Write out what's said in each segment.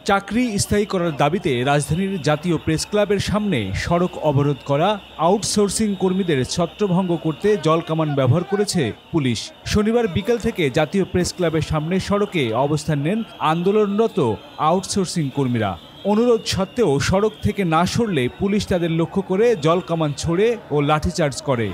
চাকরি স্থায়ী করার দাবিতে রাজধানীর জাতীয় প্রেস ক্লাবের সামনে সড়ক অবরোধ করা আউটসোর্সিং কর্মীদের ছত্রভঙ্গ করতে জলকামান ব্যবহার করেছে পুলিশ। শনিবার বিকেল থেকে জাতীয় প্রেস ক্লাবের সামনে সড়কে অবস্থান নেন আন্দোলনরত আউটসোর্সিং কর্মীরা। অনুরোধ সত্ত্বেও সড়ক থেকে না সরলে পুলিশ তাদের লক্ষ্য করে জলকামান ছোড়ে ও লাঠিচার্জ করে।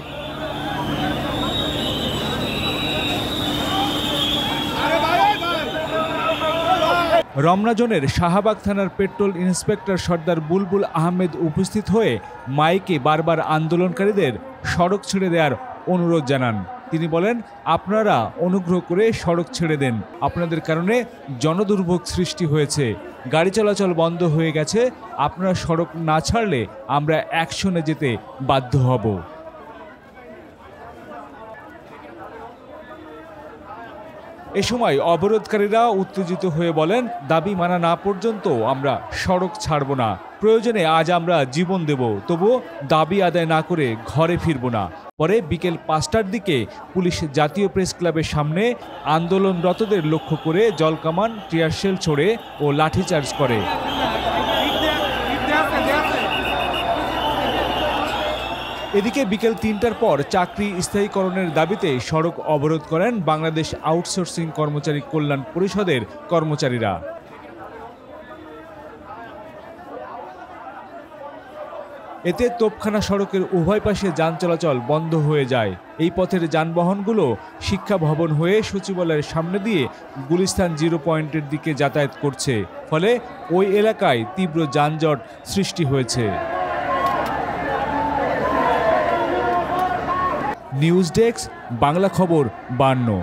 রমনা জোনের শাহবাগ থানার পেট্রোল ইন্সপেক্টর সর্দার বুলবুল আহমেদ উপস্থিত হয়ে মাইকে বারবার আন্দোলনকারীদের সড়ক ছেড়ে দেওয়ার অনুরোধ জানান। তিনি বলেন, আপনারা অনুগ্রহ করে সড়ক ছেড়ে দেন, আপনাদের কারণে জনদুর্ভোগ সৃষ্টি হয়েছে, গাড়ি চলাচল বন্ধ হয়ে গেছে, আপনারা সড়ক না ছাড়লে আমরা অ্যাকশনে যেতে বাধ্য হব। এ সময় অবরোধকারীরা উত্তেজিত হয়ে বলেন, দাবি মানা না পর্যন্ত আমরা সড়ক ছাড়ব না, প্রয়োজনে আজ আমরা জীবন দেব, তবুও দাবি আদায় না করে ঘরে ফিরব না। পরে বিকেল ৫টার দিকে পুলিশ জাতীয় প্রেস ক্লাবের সামনে আন্দোলনরতদের লক্ষ্য করে জলকামান, টিয়ারশেল ছোড়ে ও লাঠিচার্জ করে। এদিকে বিকেল ৩টার পর চাকরি স্থায়ীকরণের দাবিতে সড়ক অবরোধ করেন বাংলাদেশ আউটসোর্সিং কর্মচারী কল্যাণ পরিষদের কর্মচারীরা। এতে তোপখানা সড়কের উভয় পাশে যান চলাচল বন্ধ হয়ে যায়। এই পথের যানবাহনগুলো শিক্ষা ভবন হয়ে সচিবালয়ের সামনে দিয়ে গুলিস্তান জিরো পয়েন্টের দিকে যাতায়াত করছে, ফলে ওই এলাকায় তীব্র যানজট সৃষ্টি হয়েছে। নিউজ ডেস্ক, বাংলা খবর ৫২।